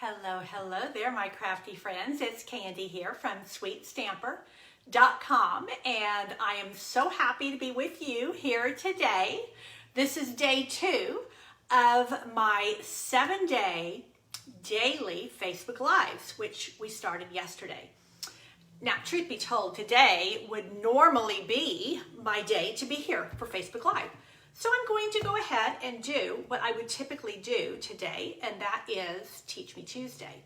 Hello, hello there, my crafty friends. It's Candy here from sweetstamper.com, and I am so happy to be with you here today. This is day 2 of my 7-day daily Facebook Lives, which we started yesterday. Now, truth be told, today would normally be my day to be here for Facebook Live. So I'm going to go ahead and do what I would typically do today, and that is Teach Me Tuesday.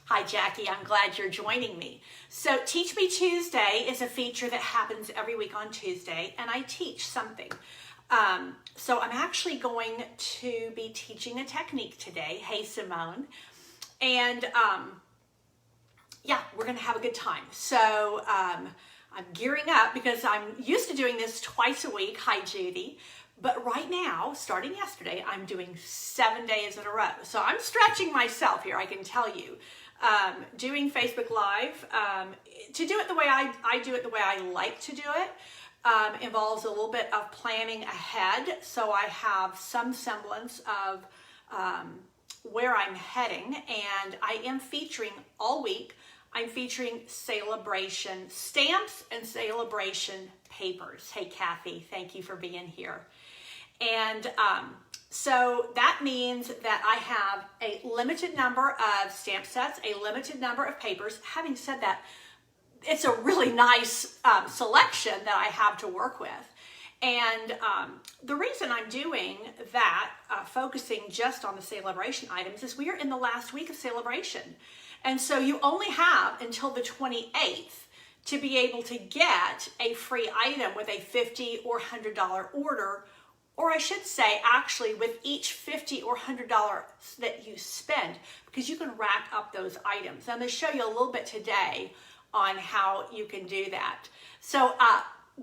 Hi, Jackie. I'm glad you're joining me. So Teach Me Tuesday is a feature that happens every week on Tuesday, and I teach something. So I'm actually going to be teaching a technique today. Hey, Simone. And yeah, we're going to have a good time. So I'm gearing up because I'm used to doing this twice a week. Hi, Judy. But right now, starting yesterday, I'm doing 7 days in a row. So I'm stretching myself here, I can tell you. Doing Facebook Live, to do it the way I do it the way I like to do it, involves a little bit of planning ahead. So I have some semblance of where I'm heading. And I am featuring all week, I'm featuring celebration stamps and celebration papers. Hey, Kathy, thank you for being here. And so that means that I have a limited number of stamp sets, a limited number of papers. Having said that, it's a really nice selection that I have to work with. And the reason I'm doing that, focusing just on the celebration items, is we are in the last week of celebration. And so you only have until the 28th to be able to get a free item with a $50 or $100 order. Or I should say, actually, with each $50 or $100 that you spend, because you can rack up those items. I'm going to show you a little bit today on how you can do that. So,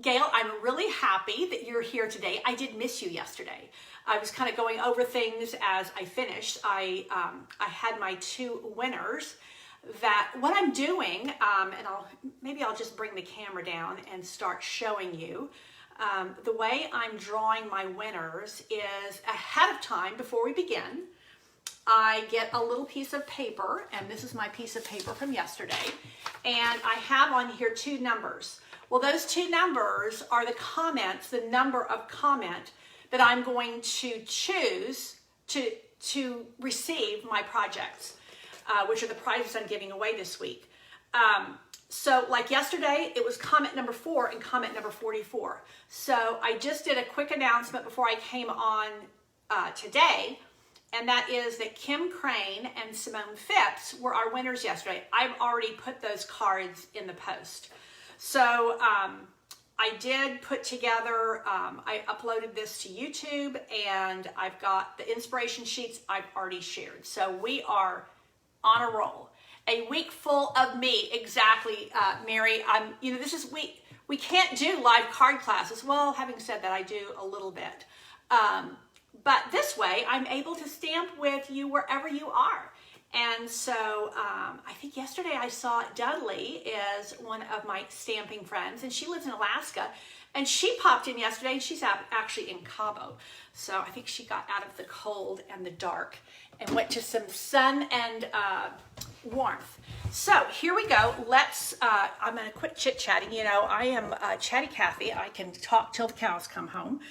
Gail, I'm really happy that you're here today. I did miss you yesterday. I was kind of going over things as I finished. I had my 2 winners. That what I'm doing, and maybe I'll just bring the camera down and start showing you. The way I'm drawing my winners is ahead of time, before we begin, I get a little piece of paper, and this is my piece of paper from yesterday, and I have on here 2 numbers. Well, those 2 numbers are the comments, the number of comment that I'm going to choose to receive my projects, which are the prizes I'm giving away this week. So like yesterday, it was comment number 4 and comment number 44. So I just did a quick announcement before I came on today, and that is that Kim Crane and Simone Phipps were our winners yesterday. I've already put those cards in the post. So I did put together, I uploaded this to YouTube, and I've got the inspiration sheets I've already shared. So we are on a roll. A week full of me, exactly, Mary. This is we can't do live card classes. Well, having said that, I do a little bit, but this way I'm able to stamp with you wherever you are. And so I think yesterday I saw Dudley is one of my stamping friends, and she lives in Alaska. And she popped in yesterday, and she's actually in Cabo. So I think she got out of the cold and the dark and went to some sun and warmth. So here we go. I'm going to quit chit-chatting. You know, I am Chatty Cathy. I can talk till the cows come home.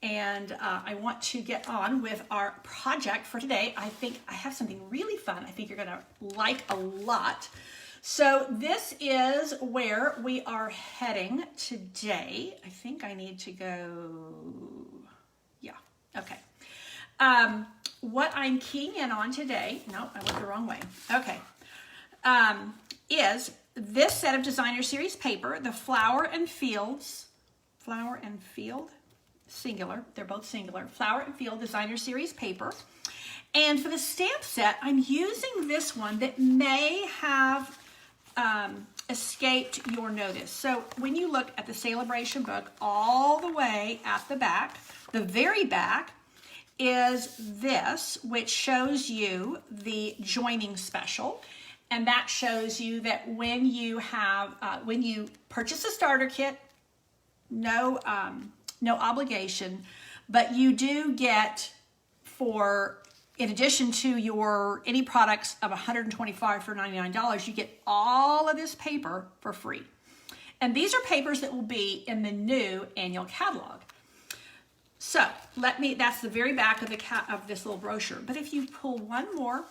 And I want to get on with our project for today. I think I have something really fun. I think you're going to like a lot. So this is where we are heading today. I think I need to go, yeah, okay. What I'm keying in on today, no, I went the wrong way, okay, is this set of designer series paper, the Flower and Field, singular, they're both singular, Flower and Field designer series paper. And for the stamp set, I'm using this one that may have escaped your notice. So when you look at the celebration book, all the way at the back, the very back is this, which shows you the joining special. And that shows you that when you have, when you purchase a starter kit, no obligation, but you do get for in addition to your any products of $125 for $99, you get all of this paper for free. And these are papers that will be in the new annual catalog. So that's the very back of of this little brochure. But if you pull one more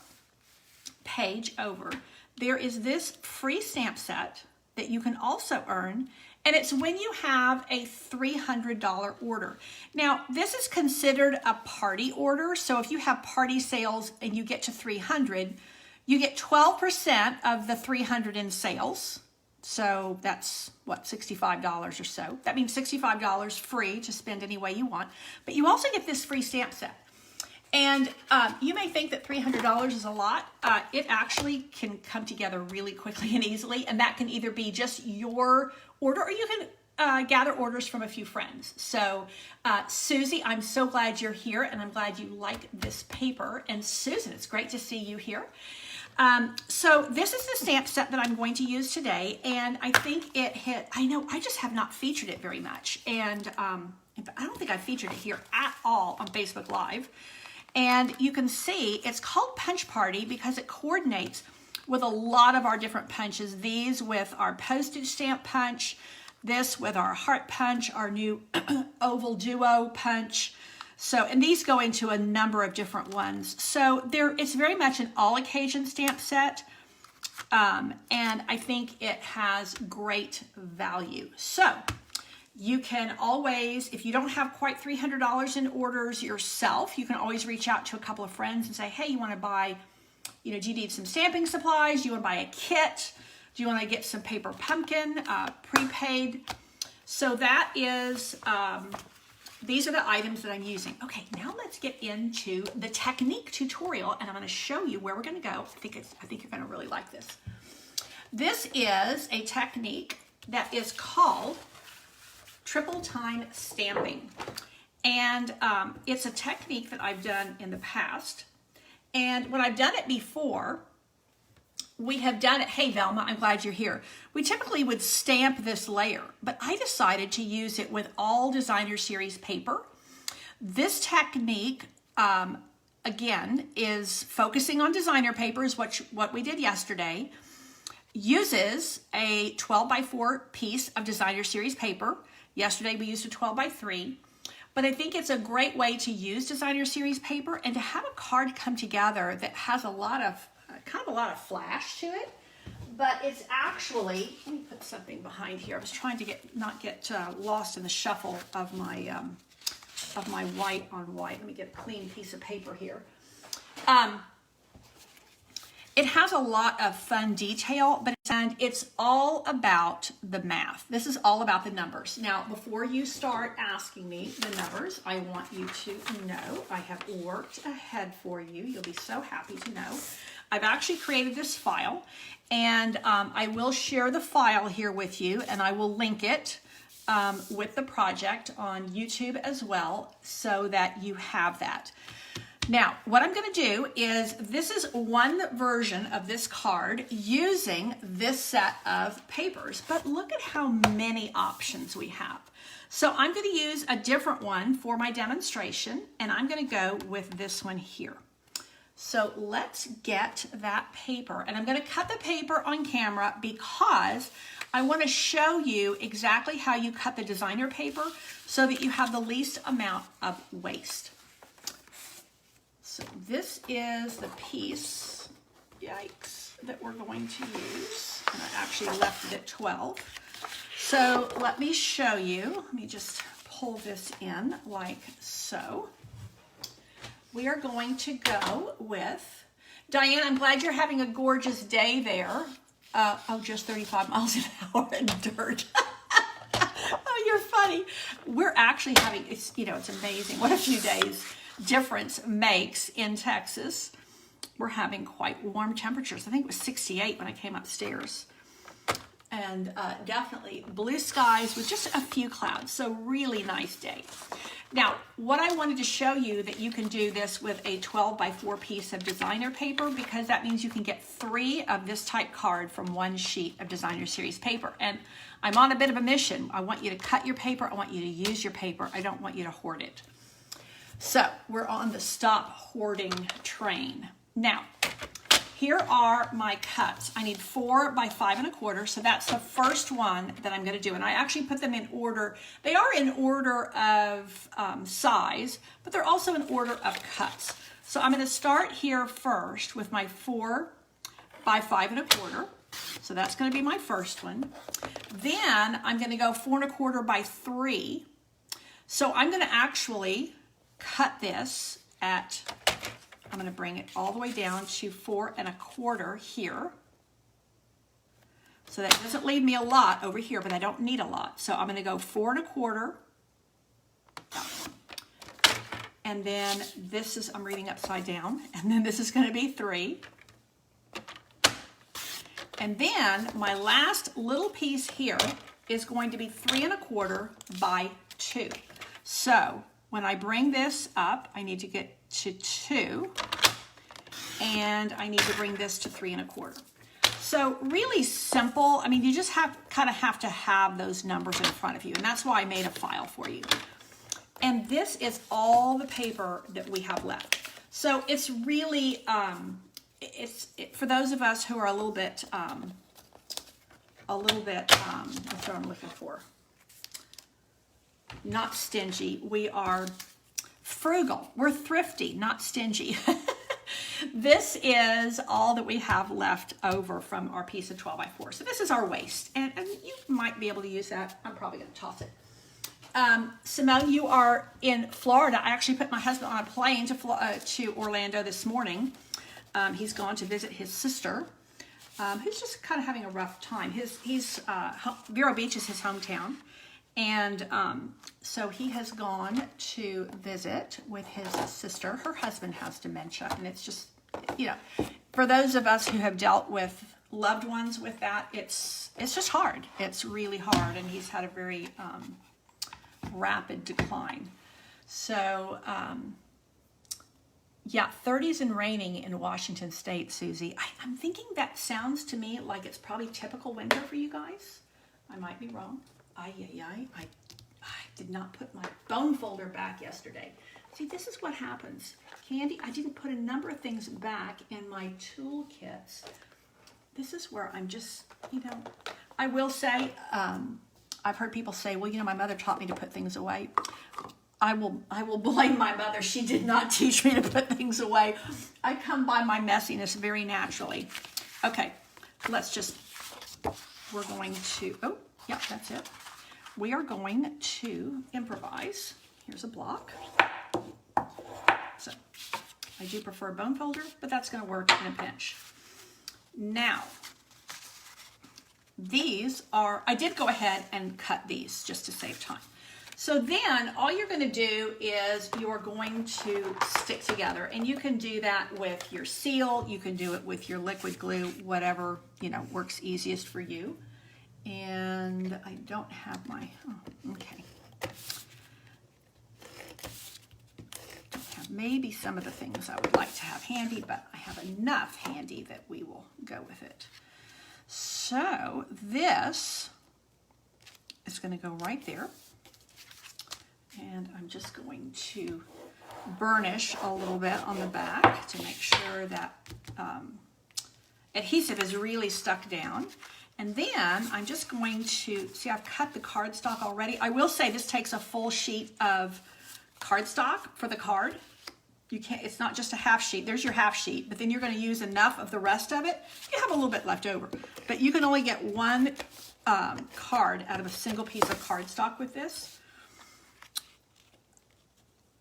page over, there is this free stamp set that you can also earn, and it's when you have a $300 order. Now, this is considered a party order, so if you have party sales and you get to 300, you get 12% of the 300 in sales. So that's, what, $65 or so. That means $65 free to spend any way you want. But you also get this free stamp set. And you may think that $300 is a lot. It actually can come together really quickly and easily. And that can either be just your order, or you can gather orders from a few friends. So Susie, I'm so glad you're here, and I'm glad you like this paper. And Susan, it's great to see you here. So this is the stamp set that I'm going to use today, and I think I know I just have not featured it very much, and I don't think I featured it here at all on Facebook Live. And you can see it's called Punch Party because it coordinates with a lot of our different punches. These with our postage stamp punch, this with our heart punch, our new oval duo punch. So, and these go into a number of different ones. So it's very much an all occasion stamp set. And I think it has great value. So you can always, if you don't have quite $300 in orders yourself, you can always reach out to a couple of friends and say, hey, you want to buy, do you need some stamping supplies? Do you want to buy a kit? Do you want to get some paper pumpkin, prepaid? So that is, these are the items that I'm using. Okay, now let's get into the technique tutorial, and I'm going to show you where we're going to go. I think you're going to really like this. This is a technique that is called triple time stamping, and it's a technique that I've done in the past. And when I've done it before, we have done it. Hey, Velma, I'm glad you're here. We typically would stamp this layer, but I decided to use it with all Designer Series paper. This technique, again, is focusing on designer papers, what we did yesterday, uses a 12 by 4 piece of Designer Series paper. Yesterday we used a 12 by 3, but I think it's a great way to use Designer Series paper and to have a card come together that has a lot of flash to it, but it's actually, let me put something behind here. I was trying to not get lost in the shuffle of my white on white. Let me get a clean piece of paper here. It has a lot of fun detail, and it's all about the math. This is all about the numbers. Now, before you start asking me the numbers, I want you to know I have worked ahead for you. You'll be so happy to know. I've actually created this file, and I will share the file here with you, and I will link it with the project on YouTube as well, so that you have that. Now, what I'm going to do is, this is one version of this card using this set of papers, but look at how many options we have. So I'm going to use a different one for my demonstration, and I'm going to go with this one here. So let's get that paper, and I'm going to cut the paper on camera because I want to show you exactly how you cut the designer paper so that you have the least amount of waste. So this is the piece, yikes, that we're going to use. And I actually left it at 12. So let me show you. Let me just pull this in like so. We are going to go with, Diane, I'm glad you're having a gorgeous day there. Just 35 miles an hour in dirt. Oh, you're funny. We're actually having, it's amazing what a few days difference makes in Texas. We're having quite warm temperatures. I think it was 68 when I came upstairs. And definitely blue skies with just a few clouds. So really nice day. Now, what I wanted to show you that you can do this with a 12 by 4 piece of designer paper, because that means you can get 3 of this type card from one sheet of Designer Series paper. And I'm on a bit of a mission. I want you to cut your paper. I want you to use your paper. I don't want you to hoard it. So we're on the stop hoarding train. Now, here are my cuts. I need 4 by 5 1/4, so that's the first one that I'm going to do. And I actually put them in order. They are in order of size, but they're also in order of cuts. So I'm going to start here first with my 4 by 5 1/4. So that's going to be my first one. Then I'm going to go 4 1/4 by 3. So I'm going to actually cut this at, I'm going to bring it all the way down to 4 1/4 here. So that doesn't leave me a lot over here, but I don't need a lot. So I'm going to go 4 1/4. And then this is, I'm reading upside down. And then this is going to be 3. And then my last little piece here is going to be 3 1/4 by 2. So when I bring this up, I need to get to 2, and I need to bring this to 3 1/4. So really simple. I mean, you just kind of have to have those numbers in front of you, and that's why I made a file for you. And this is all the paper that we have left. So it's really, for those of us who are a little bit, what's what I'm looking for? Not stingy. We are frugal. We're thrifty, not stingy. This is all that we have left over from our piece of 12 by 4. So this is our waste, and you might be able to use that. I'm probably going to toss it. Simone, you are in Florida. I actually put my husband on a plane to Orlando this morning. He's gone to visit his sister, who's just kind of having a rough time. Vero Beach is his hometown. And so he has gone to visit with his sister. Her husband has dementia, and it's just, for those of us who have dealt with loved ones with that, it's just hard. It's really hard, and he's had a very rapid decline. So, yeah, 30s and raining in Washington State, Susie. I'm thinking that sounds to me like it's probably typical winter for you guys. I might be wrong. I did not put my bone folder back yesterday. See, this is what happens. Candy, I didn't put a number of things back in my toolkits. This is where I'm just, I will say, I've heard people say, well, my mother taught me to put things away. I will blame my mother. She did not teach me to put things away. I come by my messiness very naturally. Okay, we're going to, oh, yeah, that's it. We are going to improvise. Here's a block. So I do prefer a bone folder, but that's going to work in a pinch. Now, I did go ahead and cut these just to save time. So then all you're going to do is you're going to stick together, and you can do that with your seal. You can do it with your liquid glue, whatever, works easiest for you. And I don't have my, okay. Don't have maybe some of the things I would like to have handy, but I have enough handy that we will go with it. So this is going to go right there. And I'm just going to burnish a little bit on the back to make sure that adhesive is really stuck down. And then I'm just going to, see, I've cut the cardstock already. I will say this takes a full sheet of cardstock for the card. You can't, it's not just a half sheet. There's your half sheet, but then you're going to use enough of the rest of it. You have a little bit left over, but you can only get one card out of a single piece of cardstock with this.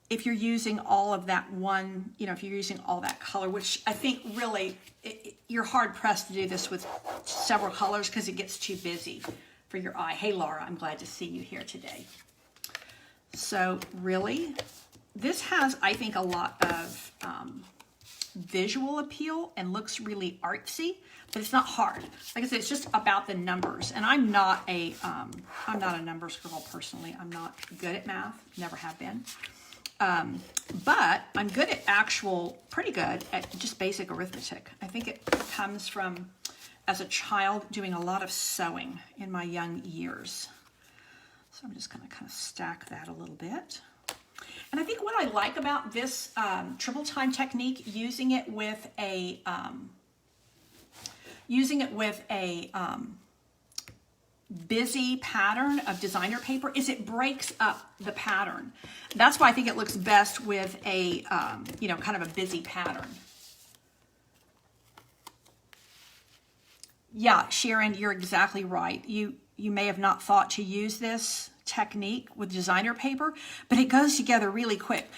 If you're using all of that one, if you're using all that color, which I think really, you're hard pressed to do this with several colors because it gets too busy for your eye. Hey, Laura, I'm glad to see you here today. So really, this has, I think, a lot of visual appeal and looks really artsy, but it's not hard. Like I said, it's just about the numbers. And I'm not a numbers girl personally. I'm not good at math, never have been. But I'm good at pretty good at just basic arithmetic. I think it comes from, as a child, doing a lot of sewing in my young years. So I'm just going to kind of stack that a little bit. And I think what I like about this triple time technique, using it with a busy pattern of designer paper, is it breaks up the pattern. That's why I think it looks best with a, you know, kind of a busy pattern. Yeah, Sharon, you're exactly right. You may have not thought to use this technique with designer paper, but it goes together really quick.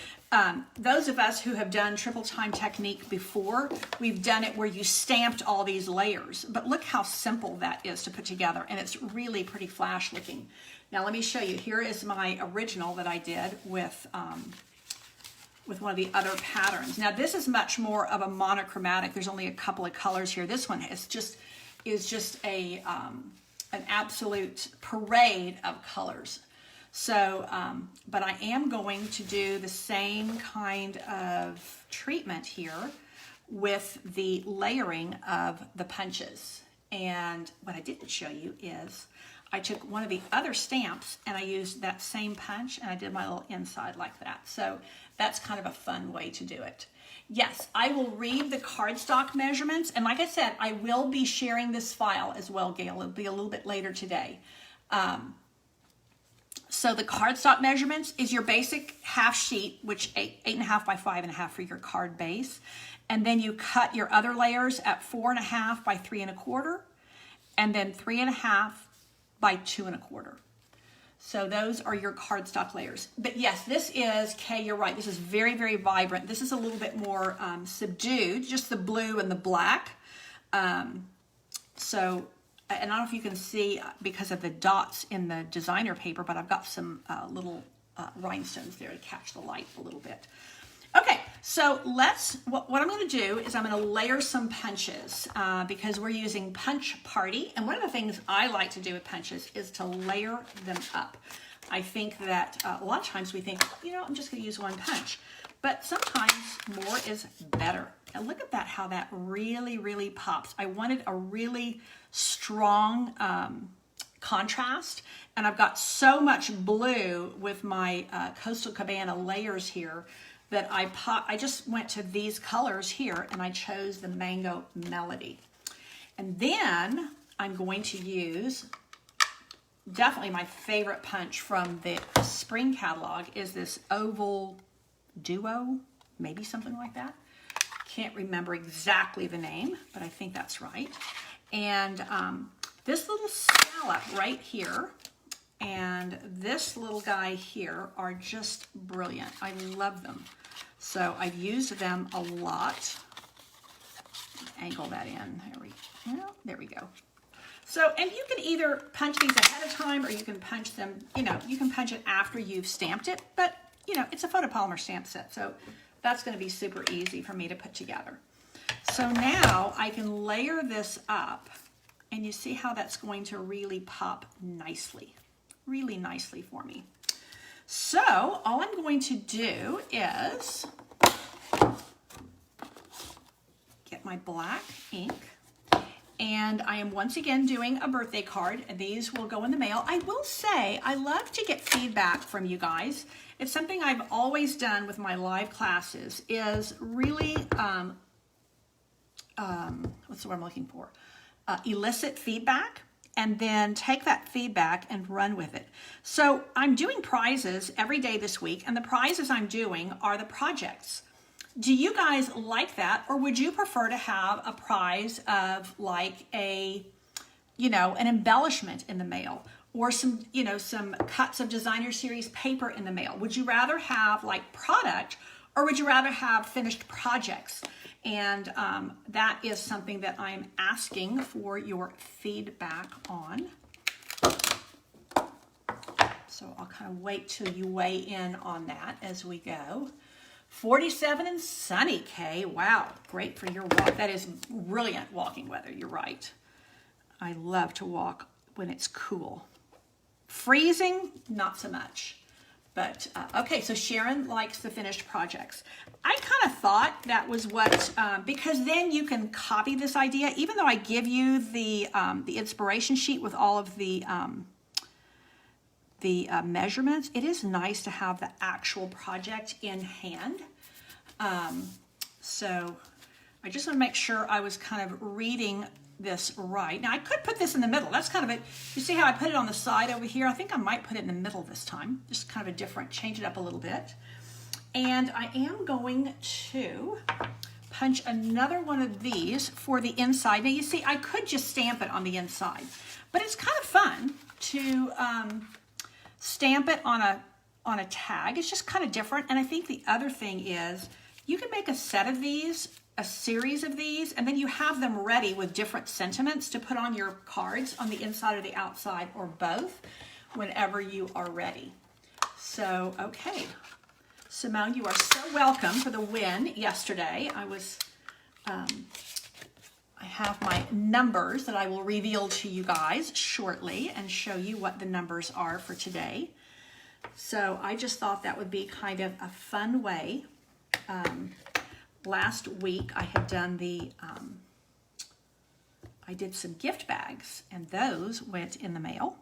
Those of us who have done triple time technique before, we've done it where you stamped all these layers, but look how simple that is to put together, and it's really pretty flash looking. Now let me show you. Here is my original that I did with one of the other patterns. Now this is much more of a monochromatic. There's only a couple of colors here. This one is just a an absolute parade of colors. So, but I am going to do the same kind of treatment here with the layering of the punches. And what I didn't show you is I took one of the other stamps and I used that same punch and I did my little inside like that. So that's kind of a fun way to do it. Yes, I will read the cardstock measurements. And like I said, I will be sharing this file as well, Gail. It'll be a little bit later today. So the cardstock measurements is your basic half sheet, which 8.5 by 5.5 for your card base. And then you cut your other layers at 4.5 by 3.25, and then 3.5 by 2.25. So those are your cardstock layers. But yes, this is, Kay, you're right. This is very, very vibrant. This is a little bit more subdued, just the blue and the black. So, and I don't know if you can see because of the dots in the designer paper, but I've got some little rhinestones there to catch the light a little bit. Okay, so what I'm going to do is I'm going to layer some punches because we're using Punch Party. And one of the things I like to do with punches is to layer them up. I think that a lot of times we think, you know, I'm just going to use one punch. But sometimes more is better. And look at that, how that really, really pops. I wanted a really strong contrast. And I've got so much blue with my Coastal Cabana layers here that I just went to these colors here and I chose the Mango Melody. And then I'm going to use, definitely my favorite punch from the spring catalog is this Oval Duo, maybe something like that. Can't remember exactly the name, but I think that's right. And this little scallop right here and this little guy here are just brilliant. I love them. So I've used them a lot. Angle that in. There we go. So, and you can either punch these ahead of time or you can punch them, you know, you can punch it after you've stamped it, but you know, it's a photopolymer stamp set. So that's going to be super easy for me to put together. So now I can layer this up and you see how that's going to really pop nicely. Really nicely for me. So all I'm going to do is get my black ink, and I am once again doing a birthday card, and these will go in the mail. I will say I love to get feedback from you guys. It's something I've always done with my live classes is really, what's the word I'm looking for? Elicit feedback. And then take that feedback and run with it. So I'm doing prizes every day this week, and the prizes I'm doing are the projects. Do you guys like that, or would you prefer to have a prize of like a, you know, an embellishment in the mail, or some, you know, some cuts of designer series paper in the mail? Would you rather have like product, or would you rather have finished projects? And that is something that I'm asking for your feedback on. So I'll kind of wait till you weigh in on that as we go. 47 and sunny, Kay. Wow, great for your walk. That is brilliant walking weather, you're right. I love to walk when it's cool. Freezing, not so much. But, okay, so Sharon likes the finished projects. I kind of thought that was what, because then you can copy this idea, even though I give you the inspiration sheet with all of the the measurements, it is nice to have the actual project in hand. So I just want to make sure I was kind of reading this right. Now I could put this in the middle. That's kind of it. You see how I put it on the side over here? I think I might put it in the middle this time. Just kind of a different, change it up a little bit. And I am going to punch another one of these for the inside. Now you see, I could just stamp it on the inside, but it's kind of fun to stamp it on a tag. It's just kind of different. And I think the other thing is you can make a set of these, a series of these, and then you have them ready with different sentiments to put on your cards on the inside or the outside, or both, whenever you are ready. So, okay. Simone, you are so welcome for the win yesterday. I have my numbers that I will reveal to you guys shortly and show you what the numbers are for today. So I just thought that would be kind of a fun way. Last week I had done I did some gift bags, and those went in the mail.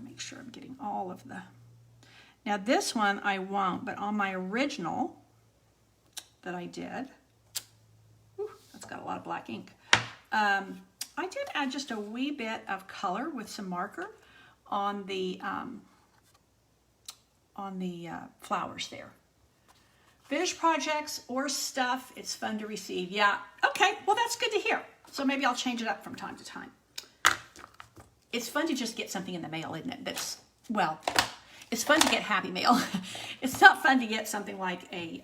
Make sure I'm getting all of the... Now this one I won't, but on my original that I did, that's got a lot of black ink. I did add just a wee bit of color with some marker on the flowers there. Finished projects or stuff, it's fun to receive. Yeah, okay, well that's good to hear. So maybe I'll change it up from time to time. It's fun to just get something in the mail, isn't it? Well, it's fun to get happy mail. It's not fun to get something like a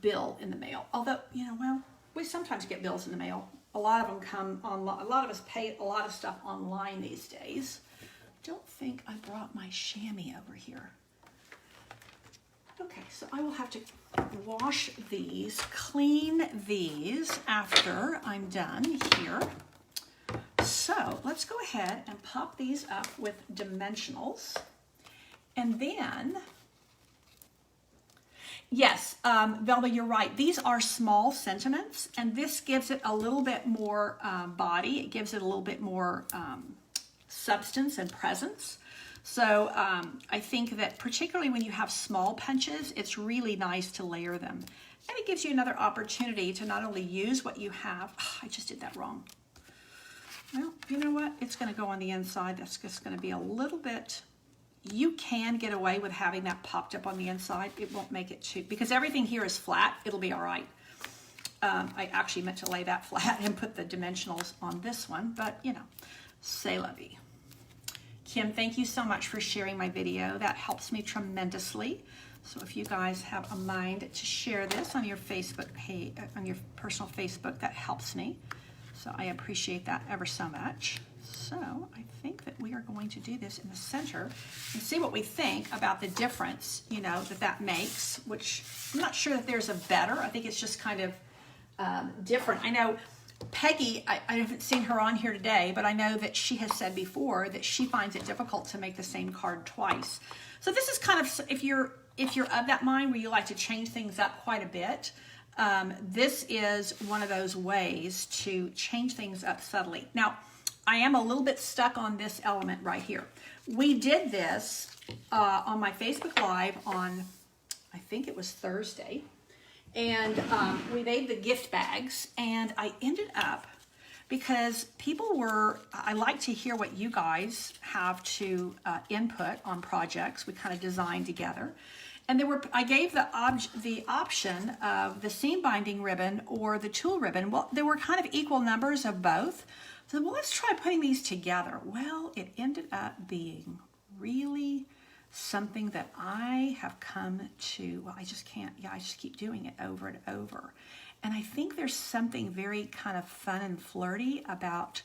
bill in the mail. Although, well, we sometimes get bills in the mail. A lot of them come online. A lot of us pay a lot of stuff online these days. Don't think I brought my chamois over here. Okay, so I will have to wash these, clean these after I'm done here. So let's go ahead and pop these up with dimensionals. And then, yes, Velma, you're right. These are small sentiments, and this gives it a little bit more body. It gives it a little bit more substance and presence. So I think that particularly when you have small punches, it's really nice to layer them. And it gives you another opportunity to not only use what you have. Oh, I just did that wrong. Well, you know what? It's going to go on the inside. That's just going to be a little bit... You can get away with having that popped up on the inside. It won't make it too... Because everything here is flat, it'll be all right. I actually meant to lay that flat and put the dimensionals on this one. But, c'est la vie. Kim, thank you so much for sharing my video. That helps me tremendously. So if you guys have a mind to share this on your Facebook page, on your personal Facebook, that helps me. So I appreciate that ever so much. So I think that we are going to do this in the center and see what we think about the difference, that makes, which I'm not sure that there's a better. I think it's just kind of different. I know Peggy, I haven't seen her on here today, but I know that she has said before that she finds it difficult to make the same card twice. So this is kind of, if you're of that mind where you like to change things up quite a bit, this is one of those ways to change things up subtly. Now, I am a little bit stuck on this element right here. We did this on my Facebook Live on, I think it was Thursday. And we made the gift bags, and I ended up, because I like to hear what you guys have to input on projects. We kind of designed together. And I gave the option of the seam binding ribbon or the tulle ribbon. Well, there were kind of equal numbers of both. So, well, let's try putting these together. Well, it ended up being really something that I have come to, well, I just keep doing it over and over. And I think there's something very kind of fun and flirty about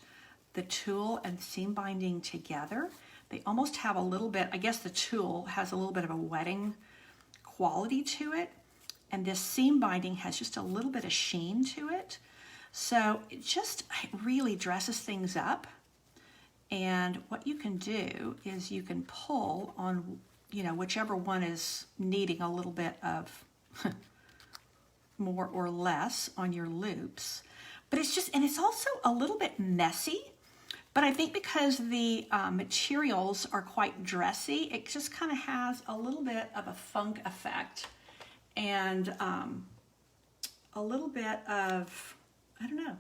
the tulle and seam binding together. They almost have a little bit, I guess the tulle has a little bit of a wetting quality to it. And this seam binding has just a little bit of sheen to it. So it really dresses things up. And what you can do is you can pull on, whichever one is needing a little bit of more or less on your loops. But it's also a little bit messy But I think because the materials are quite dressy, it just kind of has a little bit of a funk effect and a little bit of, I don't know,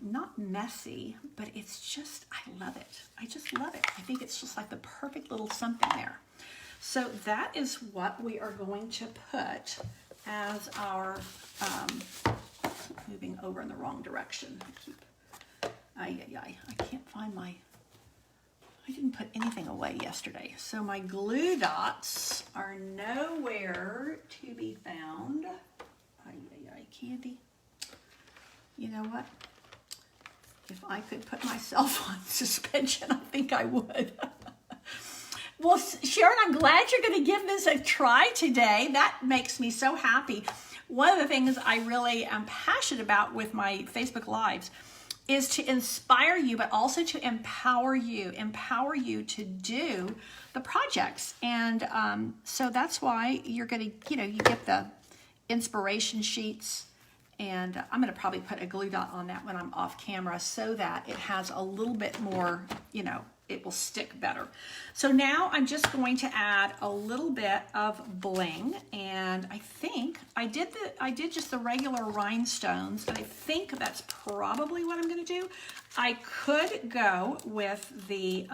not messy, but it's just, I love it. I just love it. I think it's just like the perfect little something there. So that is what we are going to put as our, moving over in the wrong direction. I can't find my, I didn't put anything away yesterday. So my glue dots are nowhere to be found. Candy. You know what? If I could put myself on suspension, I think I would. Well, Sharon, I'm glad you're going to give this a try today. That makes me so happy. One of the things I really am passionate about with my Facebook Lives is to inspire you, but also to empower you to do the projects. And so that's why you're going to, you get the inspiration sheets. And I'm going to probably put a glue dot on that when I'm off camera so that it has a little bit more, it will stick better. So now I'm just going to add a little bit of bling, and I think I did just the regular rhinestones, and I think that's probably what I'm going to do. I could go with the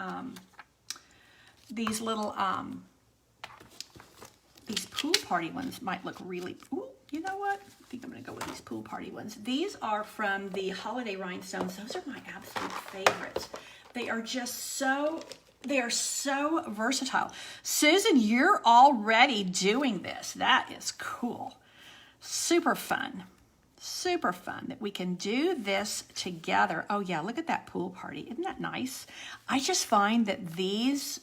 these little these pool party ones might look really, ooh, you know what? I think I'm going to go with these pool party ones. These are from the holiday rhinestones. Those are my absolute favorites. They are just so, they are so versatile. Susan, you're already doing this. That is cool. Super fun. Super fun that we can do this together. Oh yeah, look at that pool party. Isn't that nice? I just find that these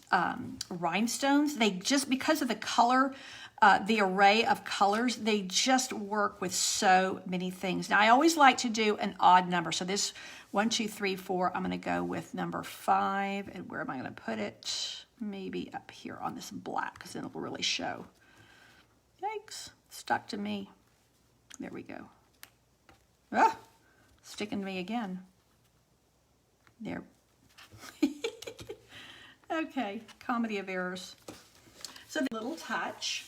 rhinestones, they just, because of the color, the array of colors, they just work with so many things. Now I always like to do an odd number. So this 1, 2, 3, 4, I'm going to go with number 5. And where am I going to put it? Maybe up here on this black, because then it will really show. Yikes, stuck to me. There we go. Ah, sticking to me again. There. Okay, comedy of errors. So a little touch.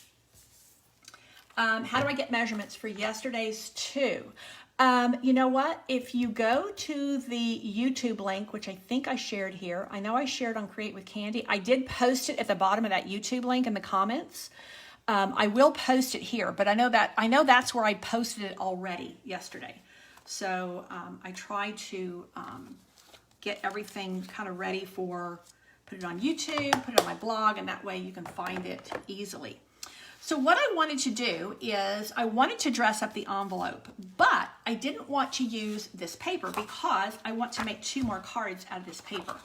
How do I get measurements for yesterday's 2? You know what? If you go to the YouTube link, which I think I shared here, I know I shared on Create with Candy. I did post it at the bottom of that YouTube link in the comments. I will post it here, but I know that's where I posted it already yesterday. So I try to get everything kind of ready for, put it on YouTube, put it on my blog, and that way you can find it easily. So what I wanted to do is I wanted to dress up the envelope, but I didn't want to use this paper because I want to make 2 more cards out of this paper.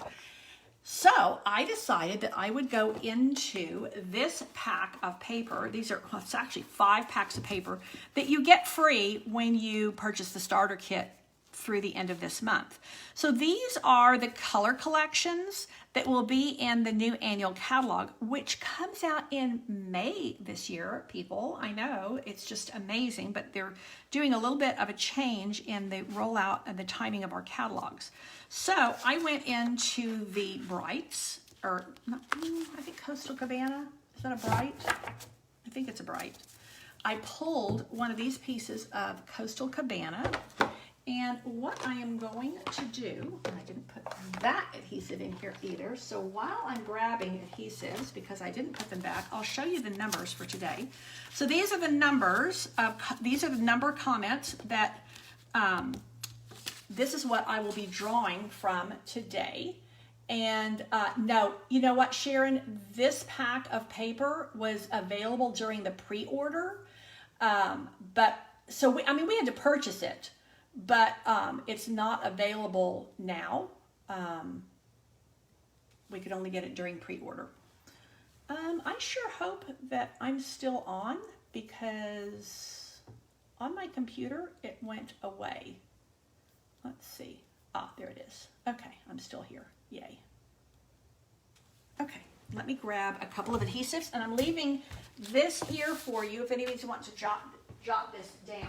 So I decided that I would go into this pack of paper. These are, well, it's actually 5 packs of paper that you get free when you purchase the starter kit through the end of this month. So these are the color collections that will be in the new annual catalog, which comes out in May this year, people. I know, it's just amazing, but they're doing a little bit of a change in the rollout and the timing of our catalogs. So I went into the Brights, or not, I think Coastal Cabana. Is that a Bright? I think it's a Bright. I pulled one of these pieces of Coastal Cabana, and what I am going to do, and I didn't put that adhesive in here either, so while I'm grabbing adhesives, because I didn't put them back, I'll show you the numbers for today. So these are the numbers, these are the number comments that, this is what I will be drawing from today. And no, you know what, Sharon, this pack of paper was available during the pre-order, but so we had to purchase it. But it's not available now. We could only get it during pre-order. I sure hope that I'm still on, because on my computer it went away. Let's see. Ah, there it is. Okay, I'm still here. Yay. Okay, let me grab a couple of adhesives, and I'm leaving this here for you if anybody wants to jot this down.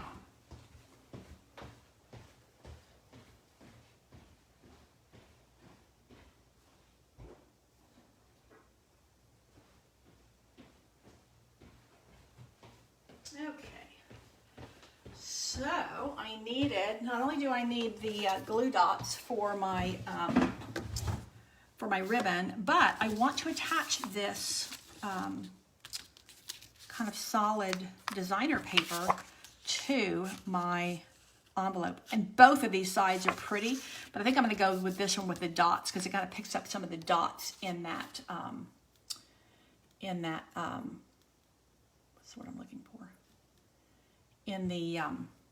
Okay, so I needed, not only do I need the glue dots for my ribbon, but I want to attach this kind of solid designer paper to my envelope. And both of these sides are pretty, but I think I'm going to go with this one with the dots because it kind of picks up some of the dots in that, what's the word I'm looking for? In the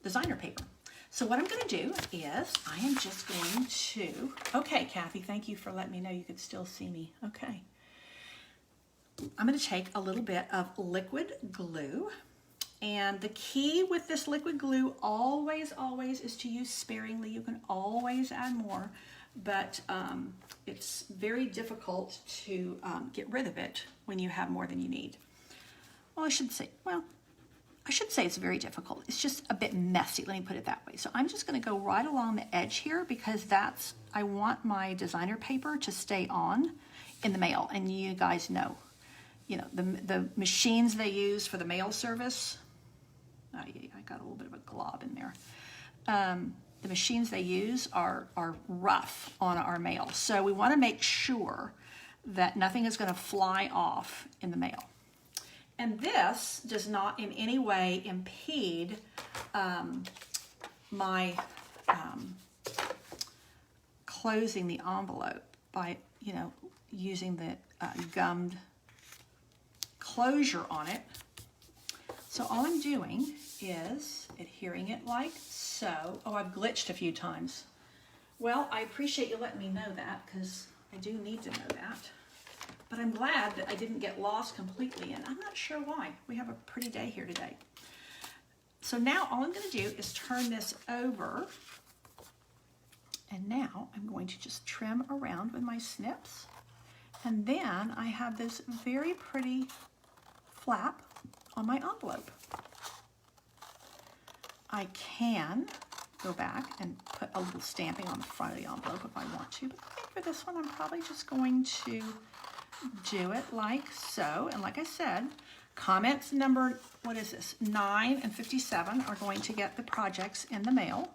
designer paper. So what I'm going to do is I am just going to, okay, Kathy, thank you for letting me know you could still see me. Okay. I'm going to take a little bit of liquid glue, and the key with this liquid glue always is to use sparingly. You can always add more, but it's very difficult to get rid of it when you have more than you need. Well, I should say it's very difficult. It's just a bit messy. Let me put it that way. So I'm just going to go right along the edge here because I want my designer paper to stay on in the mail. And you guys know, the machines they use for the mail service. Oh, yeah, I got a little bit of a glob in there. The machines they use are rough on our mail. So we want to make sure that nothing is going to fly off in the mail. And this does not in any way impede my closing the envelope by, using the gummed closure on it. So all I'm doing is adhering it like so. Oh, I've glitched a few times. Well, I appreciate you letting me know that because I do need to know that. But I'm glad that I didn't get lost completely, and I'm not sure why. We have a pretty day here today. So now all I'm going to do is turn this over, and now I'm going to just trim around with my snips, and then I have this very pretty flap on my envelope. I can go back and put a little stamping on the front of the envelope if I want to, but I think for this one I'm probably just going to do it like so. And like I said, comments number, 9 and 57 are going to get the projects in the mail.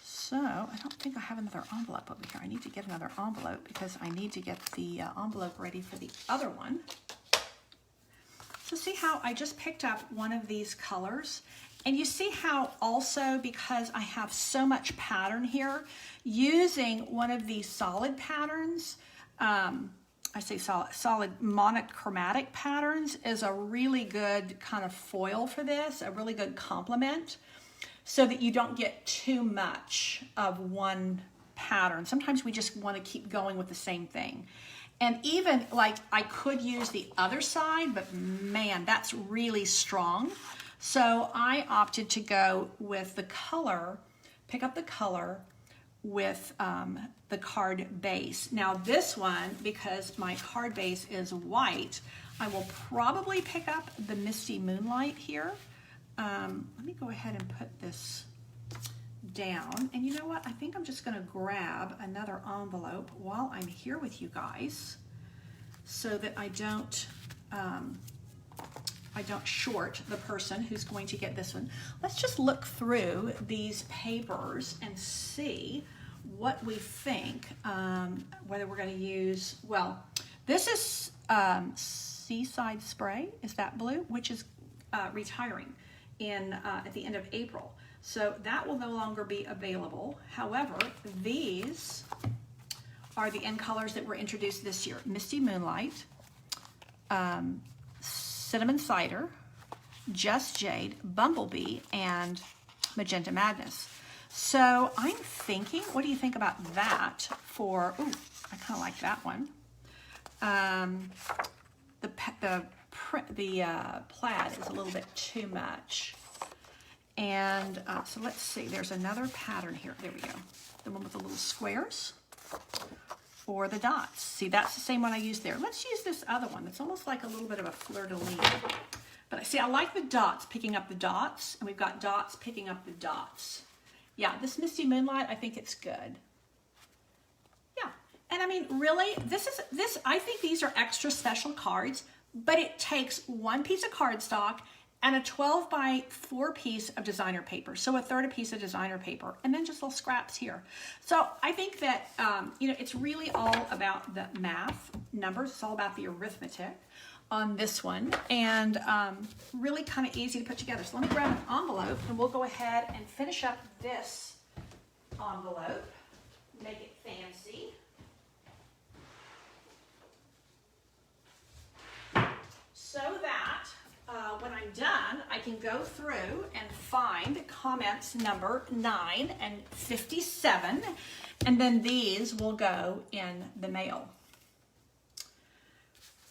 So I don't think I have another envelope over here. I need to get another envelope because I need to get the envelope ready for the other one. So see how I just picked up one of these colors, and you see how also, because I have so much pattern here, using one of these solid patterns, I say solid monochromatic patterns is a really good kind of foil for this, a really good complement, so that you don't get too much of one pattern. Sometimes we just want to keep going with the same thing. And even like I could use the other side, but man, that's really strong. So I opted to go with the color, pick up the color with the card base. Now this one, because my card base is white, I will probably pick up the Misty Moonlight here. Let me go ahead and put this down. And you know what? I think I'm just going to grab another envelope while I'm here with you guys so that I don't short the person who's going to get this one. Let's just look through these papers and see what we think, whether we're going to use, well, this is Seaside Spray, is that blue, which is retiring at the end of April. So that will no longer be available. However, these are the end colors that were introduced this year. Misty Moonlight, Cinnamon Cider, Just Jade, Bumblebee, and Magenta Madness. So I'm thinking, what do you think about that for, ooh, I kind of like that one. The plaid is a little bit too much. And so let's see, there's another pattern here. There we go. The one with the little squares or the dots. See, that's the same one I used there. Let's use this other one. It's almost like a little bit of a fleur-de-lis. But see, I like the dots, picking up the dots, and we've got dots picking up the dots. Yeah, this Misty Moonlight, I think it's good. Yeah, and I mean, really, I think these are extra special cards, but it takes one piece of cardstock and a 12 by 4 piece of designer paper. So a third a piece of designer paper, and then just little scraps here. So I think that, it's really all about the math numbers. It's all about the arithmetic on this one, and really kind of easy to put together. So let me grab an envelope, and we'll go ahead and finish up this envelope, make it fancy. So that when I'm done, I can go through and find comments number 9 and 57, and then these will go in the mail.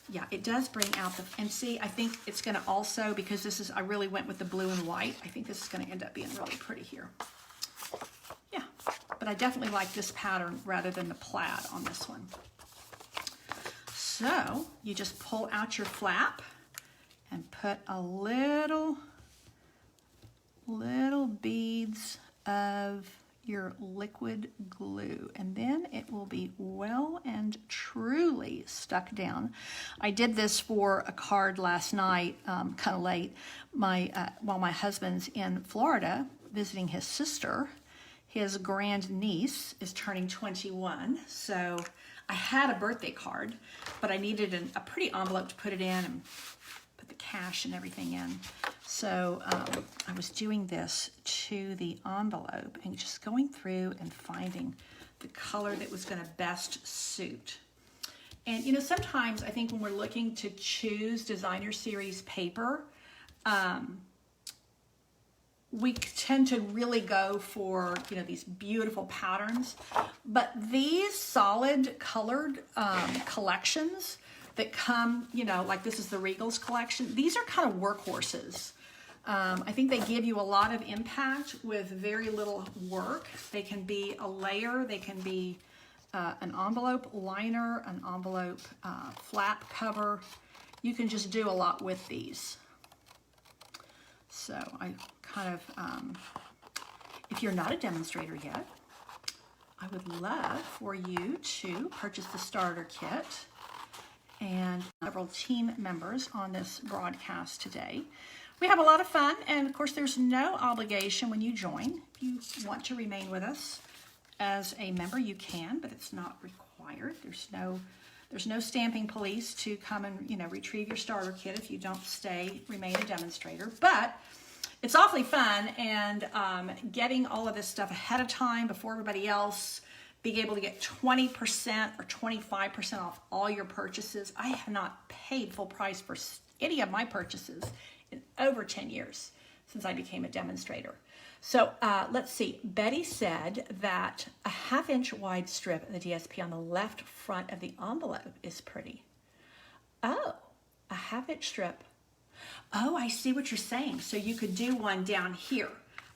Yeah, it does bring out the, and see, I think it's going to also, because this is, I really went with the blue and white, I think this is going to end up being really pretty here. Yeah, but I definitely like this pattern rather than the plaid on this one. So you just pull out your flap and put a little beads of your liquid glue, and then it will be well and truly stuck down. I did this for a card last night, kind of late, while my husband's in Florida visiting his sister. His grandniece is turning 21, so I had a birthday card, but I needed a pretty envelope to put it in and put the cash and everything in. So I was doing this to the envelope and just going through and finding the color that was going to best suit. And sometimes I think when we're looking to choose designer series paper, we tend to really go for, these beautiful patterns, but these solid colored collections that come, like this is the Regals collection, these are kind of workhorses. I think they give you a lot of impact with very little work. They can be a layer, they can be an envelope liner, an envelope flap cover. You can just do a lot with these. So I kind of, if you're not a demonstrator yet, I would love for you to purchase the starter kit, and several team members on this broadcast today. We have a lot of fun, and of course there's no obligation when you join. If you want to remain with us as a member, you can, but it's not required. There's no stamping police to come and retrieve your starter kit if you don't remain a demonstrator. But it's awfully fun, and getting all of this stuff ahead of time before everybody else, being able to get 20% or 25% off all your purchases. I have not paid full price for any of my purchases in over 10 years since I became a demonstrator. So let's see. Betty said that a 1/2 inch wide strip in the DSP on the left front of the envelope is pretty. Oh, a 1/2 inch strip. Oh, I see what you're saying. So you could do one down here.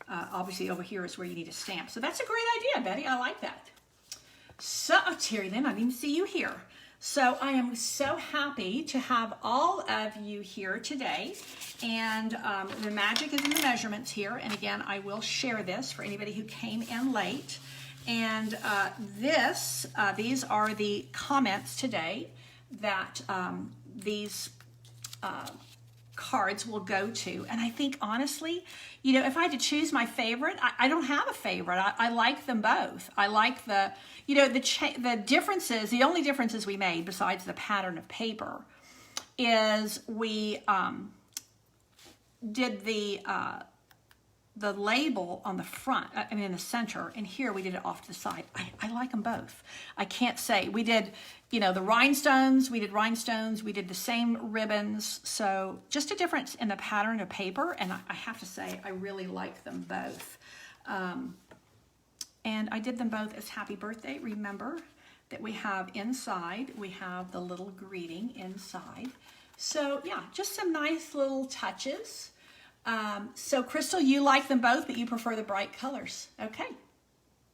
Obviously over here is where you need a stamp. So that's a great idea, Betty. I like that. So, Terry, then I didn't even see you here. So I am so happy to have all of you here today. And the magic is in the measurements here. And again, I will share this for anybody who came in late. And these are the comments today that these cards will go to. And I think honestly, if I had to choose my favorite, I don't have a favorite. I like them both. I like the differences. The only differences we made besides the pattern of paper is we did the label on the front, in the center, and here we did it off to the side. I like them both. I can't say. We did, the rhinestones, we did the same ribbons, so just a difference in the pattern of paper, and I have to say, I really like them both. And I did them both as happy birthday. Remember that we have inside, we have the little greeting inside. So yeah, just some nice little touches. So Crystal, you like them both, but you prefer the bright colors. Okay,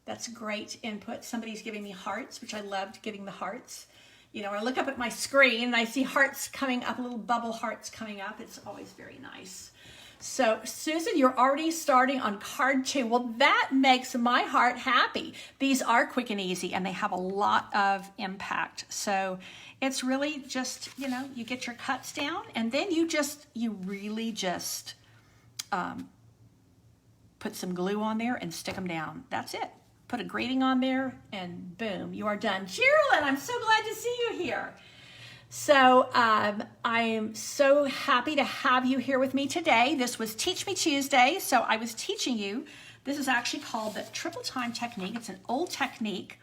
that's great input. Somebody's giving me hearts, which I loved giving the hearts. I look up at my screen and I see hearts coming up, little bubble hearts coming up. It's always very nice. So Susan, you're already starting on card 2. Well, that makes my heart happy. These are quick and easy, and they have a lot of impact. So it's really just, you get your cuts down, and then you really just put some glue on there and stick them down. That's it. Put a grating on there, and boom, you are done. Geraldine, I'm so glad to see you here. So I am so happy to have you here with me today. This was Teach Me Tuesday, so I was teaching you. This is actually called the triple time technique. It's an old technique,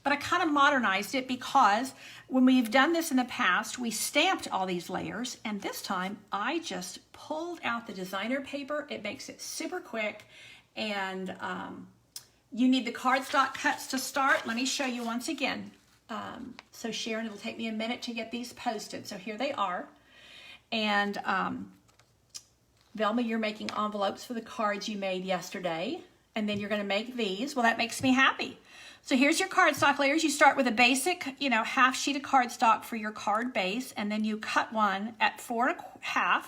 but I kind of modernized it because when we've done this in the past, we stamped all these layers, and this time I just pulled out the designer paper. It makes it super quick, and you need the cardstock cuts to start. Let me show you once again. So Sharon, it'll take me a minute to get these posted. So here they are. And Velma, you're making envelopes for the cards you made yesterday. And then you're going to make these. Well, that makes me happy. So here's your cardstock layers. You start with a basic, half sheet of cardstock for your card base. And then you cut one at 4 1/2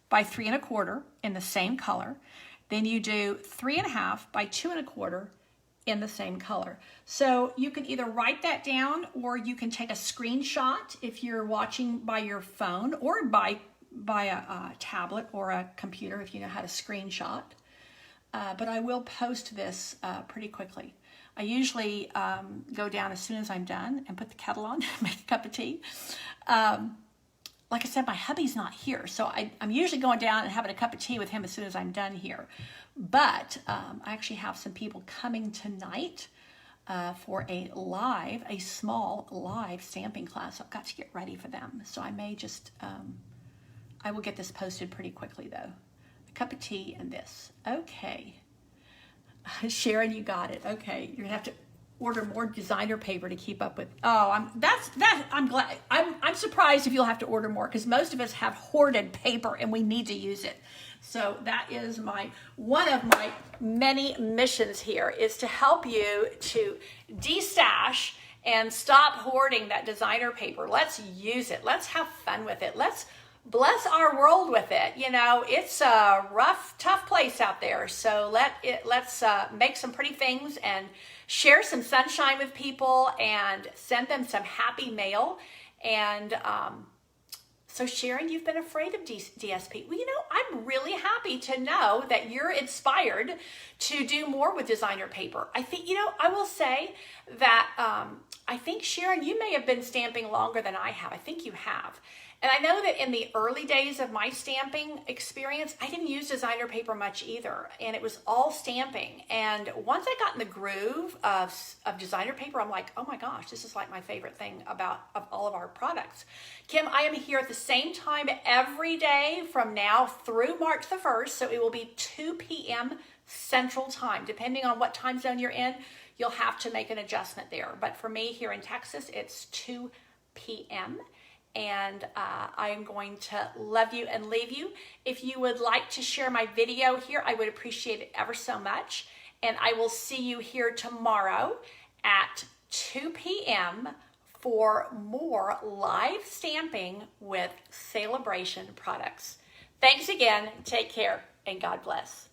by 3 1/4 in the same color. Then you do 3 1/2 by 2 1/4 in the same color. So you can either write that down, or you can take a screenshot if you're watching by your phone, or by a tablet or a computer if you know how to screenshot. But I will post this pretty quickly. I usually go down as soon as I'm done and put the kettle on, make a cup of tea. Like I said, my hubby's not here, so I'm usually going down and having a cup of tea with him as soon as I'm done here. But I actually have some people coming tonight for a small live stamping class. I've got to get ready for them. So I may just, I will get this posted pretty quickly though. A cup of tea and this. Okay. Sharon, you got it. Okay. You're gonna have to order more designer paper to keep up with. Oh, I'm glad. I'm surprised if you'll have to order more, because most of us have hoarded paper and we need to use it. So that is one of my many missions here, is to help you to destash and stop hoarding that designer paper. Let's use it. Let's have fun with it. Let's bless our world with it. It's a rough, tough place out there. So let's make some pretty things and share some sunshine with people and send them some happy mail. And so Sharon, you've been afraid of DSP. Well, I'm really happy to know that you're inspired to do more with designer paper. I think, I will say that I think, Sharon, you may have been stamping longer than I have. I think you have. And I know that in the early days of my stamping experience, I didn't use designer paper much either. And it was all stamping. And once I got in the groove of designer paper, I'm like, oh my gosh, this is like my favorite thing of all of our products. Kim, I am here at the same time every day from now through March the 1st. So it will be 2 p.m. Central Time. Depending on what time zone you're in, you'll have to make an adjustment there. But for me here in Texas, it's 2 p.m. And I am going to love you and leave you. If you would like to share my video here, I would appreciate it ever so much. And I will see you here tomorrow at 2 p.m. for more live stamping with Celebration products. Thanks again. Take care and God bless.